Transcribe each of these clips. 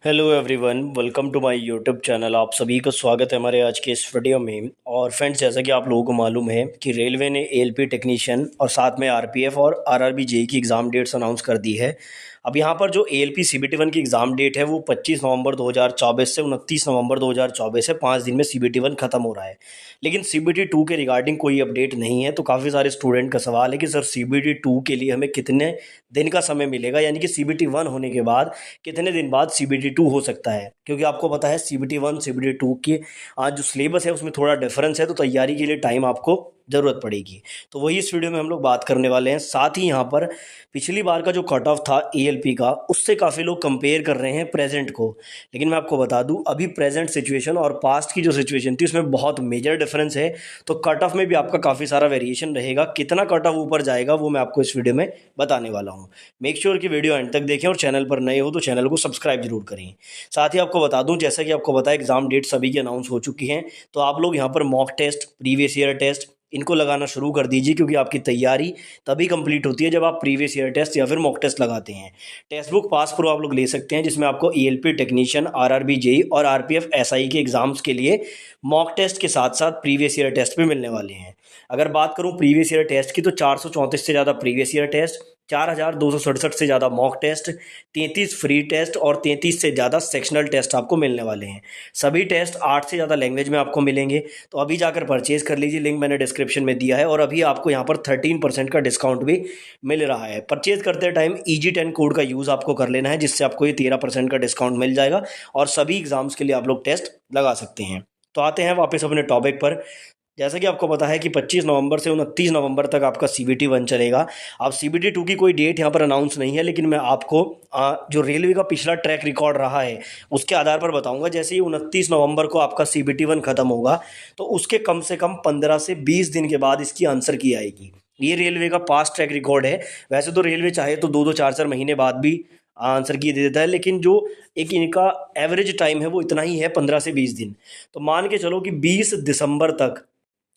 Hello everyone, welcome to my YouTube channel. आप सभी का स्वागत है हमारे आज के इस वीडियो में। और फ्रेंड्स, जैसा कि आप लोगों को मालूम है कि रेलवे ने एएलपी टेक्नीशियन और साथ में आरपीएफ और आरआरबी जेई की एग्ज़ाम डेट्स अनाउंस कर दी है। अब यहाँ पर जो एएलपी सीबीटी 1 की एग्ज़ाम डेट है वो 25 नवंबर 2024 से 29 नवंबर 2024 है। 5 दिन में सीबीटी 1 खत्म हो रहा है। लेकिन सीबीटी 2 के रिगार्डिंग कोई अपडेट नहीं है। तो काफ़ी सारे स्टूडेंट का सवाल है कि सर सीबीटी 2 के लिए हमें कितने दिन का समय मिलेगा, यानी कि सीबीटी 1 होने के बाद कितने दिन बाद सीबीटी 2 हो सकता है। क्योंकि आपको पता है सीबीटी 1 सीबीटी 2 की आज जो सिलेबस है उसमें थोड़ा डिफरेंस है, तो तैयारी के लिए टाइम आपको ज़रूरत पड़ेगी। तो वही इस वीडियो में हम लोग बात करने वाले हैं। साथ ही यहाँ पर पिछली बार का जो कट ऑफ था एएलपी का, उससे काफ़ी लोग कंपेयर कर रहे हैं प्रेजेंट को। लेकिन मैं आपको बता दूं, अभी प्रेजेंट सिचुएशन और पास्ट की जो सिचुएशन थी उसमें बहुत मेजर डिफरेंस है। तो कट ऑफ में भी आपका काफ़ी सारा वेरिएशन रहेगा। कितना कट ऑफ ऊपर जाएगा वो मैं आपको इस वीडियो में बताने वाला हूँ। मेक श्योर कि वीडियो एंड तक देखें और चैनल पर नए हो तो चैनल को सब्सक्राइब जरूर करें। साथ ही आपको बता दूं, जैसा कि आपको पता है एग्जाम डेट सभी की अनाउंस हो चुकी हैं। तो आप लोग यहाँ पर mock test, previous year test इनको लगाना शुरू कर दीजिए, क्योंकि आपकी तैयारी तभी कंप्लीट होती है जब आप प्रीवियस ईयर टेस्ट या फिर मॉक टेस्ट लगाते हैं। टेक्स्ट बुक पास प्रो आप लोग ले सकते हैं, जिसमें आपको ईएलपी टेक्नीशियन, आरआरबी जेई और आरपीएफ एसआई के एग्जाम्स के लिए मॉक टेस्ट के साथ साथ प्रीवियस ईयर टेस्ट भी मिलने वाले हैं। अगर बात करूं प्रीवियस ईयर टेस्ट की, तो 434 से ज़्यादा प्रीवियस ईयर टेस्ट, 4267 से ज़्यादा मॉक टेस्ट, 33 फ्री टेस्ट और 33 से ज़्यादा सेक्शनल टेस्ट आपको मिलने वाले हैं। सभी टेस्ट 8 से ज़्यादा लैंग्वेज में आपको मिलेंगे। तो अभी जाकर परचेज कर लीजिए, लिंक मैंने डिस्क्रिप्शन में दिया है। और अभी आपको यहाँ पर 13% का डिस्काउंट भी मिल रहा है। परचेज करते टाइम EG10 कोड का यूज़ आपको कर लेना है, जिससे आपको ये 13% का डिस्काउंट मिल जाएगा और सभी एग्जाम्स के लिए आप लोग टेस्ट लगा सकते हैं। तो आते हैं वापस अपने टॉपिक पर। जैसा कि आपको पता है कि 25 नवंबर से 29 नवंबर तक आपका सीबीटी 1 चलेगा। अब सीबीटी 2 की कोई डेट यहाँ पर अनाउंस नहीं है, लेकिन मैं आपको जो रेलवे का पिछला ट्रैक रिकॉर्ड रहा है उसके आधार पर बताऊंगा। जैसे ही 29 नवंबर को आपका सीबीटी 1 खत्म होगा, तो उसके कम से कम 15 से 20 दिन के बाद इसकी आंसर की आएगी। ये रेलवे का पास्ट ट्रैक रिकॉर्ड है। वैसे तो रेलवे चाहे तो 2-2 4-4 महीने बाद भी आंसर की दे देता है, लेकिन जो एक इनका एवरेज टाइम है वो इतना ही है, 15 से 20 दिन। तो मान के चलो कि 20 दिसंबर तक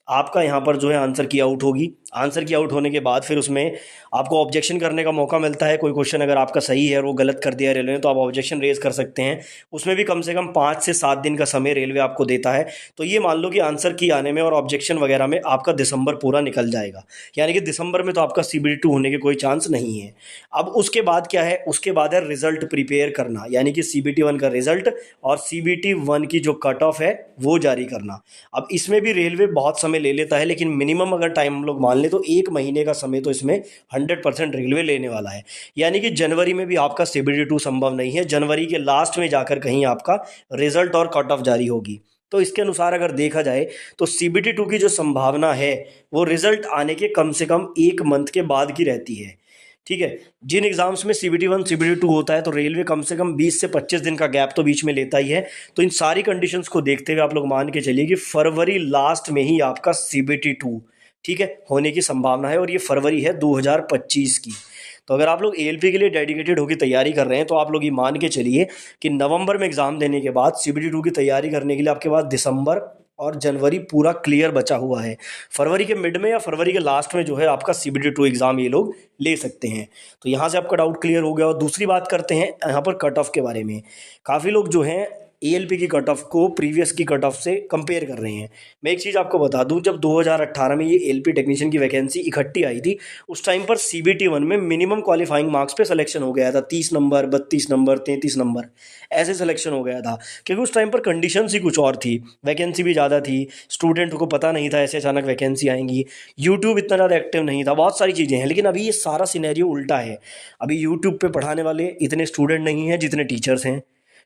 आपका यहाँ पर जो है आंसर की आउट होगी। आंसर की आउट होने के बाद फिर उसमें आपको ऑब्जेक्शन करने का मौका मिलता है। कोई क्वेश्चन अगर आपका सही है और वो गलत कर दिया रेलवे ने, तो आप ऑब्जेक्शन रेज कर सकते हैं। उसमें भी कम से कम 5 से 7 दिन का समय रेलवे आपको देता है। तो ये मान लो कि आंसर की आने में और ऑब्जेक्शन वगैरह में आपका दिसंबर पूरा निकल जाएगा। यानी कि दिसंबर में तो आपका सीबीटी 2 होने के कोई चांस नहीं है। अब उसके बाद क्या है, उसके बाद है रिजल्ट प्रिपेयर करना, यानी कि सीबीटी 1 का रिजल्ट और सीबीटी 1 की जो कट ऑफ है वो जारी करना। अब इसमें भी रेलवे बहुत समय ले लेता है, लेकिन मिनिमम अगर टाइम हम लोग मान लें तो 1 महीने का समय तो इसमें 100% रेलवे लेने वाला है। यानी कि जनवरी में भी आपका सीबीटी 2 संभव नहीं है। जनवरी के लास्ट में जाकर कहीं आपका रिजल्ट और कट ऑफ जारी होगी। तो इसके अनुसार अगर देखा जाए तो सीबीटी 2 की जो संभावना है वो रिजल्ट आने के कम से कम 1 मंथ के बाद की रहती है। ठीक है। जिन एग्जाम्स में सीबीटी 1 सीबीटी 2 होता है, तो रेलवे कम से कम 20 से 25 दिन का गैप तो बीच में लेता ही है। तो इन सारी कंडीशंस को देखते हुए आप लोग मान के चलिए कि फरवरी लास्ट में ही आपका सीबीटी 2 ठीक है होने की संभावना है। और ये फरवरी है 2025 की। तो अगर आप लोग एएलपी के लिए डेडिकेटेड होकर तैयारी कर रहे हैं, तो आप लोग ये मान के चलिए कि नवंबर में एग्जाम देने के बाद सीबीटी 2 की तैयारी करने के लिए आपके पास दिसंबर और जनवरी पूरा क्लियर बचा हुआ है। फरवरी के मिड में या फरवरी के लास्ट में जो है आपका सीबीटी 2 एग्जाम ये लोग ले सकते हैं। तो यहाँ से आपका डाउट क्लियर हो गया। और दूसरी बात करते हैं यहाँ पर कट ऑफ के बारे में। काफ़ी लोग जो हैं एएलपी की कट ऑफ को प्रीवियस की कट ऑफ से कंपेयर कर रहे हैं। मैं एक चीज़ आपको बता दूं, जब 2018 में ये एएलपी टेक्नीशियन की वैकेंसी इकट्ठी आई थी, उस टाइम पर सीबीटी 1 में मिनिमम क्वालिफाइंग मार्क्स पे सिलेक्शन हो गया था। 30 नंबर, 32 नंबर, 33 नंबर ऐसे सिलेक्शन हो गया था। क्योंकि उस टाइम पर कंडीशंस ही कुछ और थी, वैकेंसी भी ज़्यादा थी, स्टूडेंट को पता नहीं था ऐसे अचानक वैकेंसी आएंगी, यूट्यूब इतना ज़्यादा एक्टिव नहीं था, बहुत सारी चीज़ें हैं। लेकिन अभी ये सारा सिनेरियो उल्टा है। अभी यूट्यूब पे पढ़ाने वाले इतने स्टूडेंट नहीं हैं जितने टीचर्स हैं।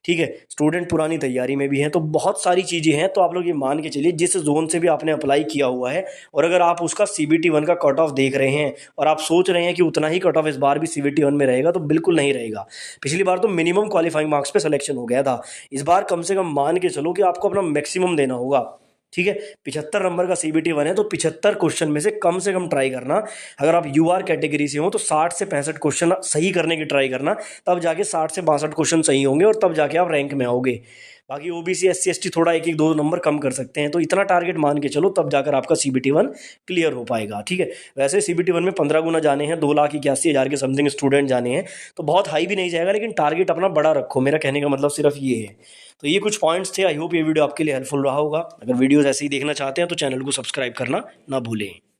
ठीक है। स्टूडेंट पुरानी तैयारी में भी हैं। तो बहुत सारी चीज़ें हैं। तो आप लोग ये मान के चलिए, जिस जोन से भी आपने अप्लाई किया हुआ है और अगर आप उसका सीबीटी 1 का कट ऑफ देख रहे हैं और आप सोच रहे हैं कि उतना ही कट ऑफ इस बार भी सीबीटी 1 में रहेगा, तो बिल्कुल नहीं रहेगा। पिछली बार तो मिनिमम क्वालिफाइंग मार्क्स पे सिलेक्शन हो गया था। इस बार कम से कम मान के चलो कि आपको अपना मैक्सिमम देना होगा। ठीक है। 75 नंबर का सीबीटी 1 है, तो 75 क्वेश्चन में से कम ट्राई करना। अगर आप यूआर कैटेगरी से हो तो 60 से 65 क्वेश्चन सही करने की ट्राई करना। तब जाके 60 से 62 क्वेश्चन सही होंगे और तब जाके आप रैंक में आओगे। बाकी ओबीसी एससी एसटी थोड़ा एक एक दो नंबर कम कर सकते हैं। तो इतना टारगेट मान के चलो, तब जाकर आपका CBT 1 क्लियर हो पाएगा। ठीक है, वैसे CBT 1 में 15 गुना जाने हैं, 2,81,000 के समथिंग स्टूडेंट जाने हैं, तो बहुत हाई भी नहीं जाएगा, लेकिन टारगेट अपना बड़ा रखो। मेरा कहने का मतलब सिर्फ ये है। तो ये कुछ पॉइंट्स थे। आई होप ये वीडियो आपके लिए हेल्पफुल रहा होगा। अगर वीडियोस ऐसे ही देखना चाहते हैं तो चैनल को सब्सक्राइब करना ना भूलें।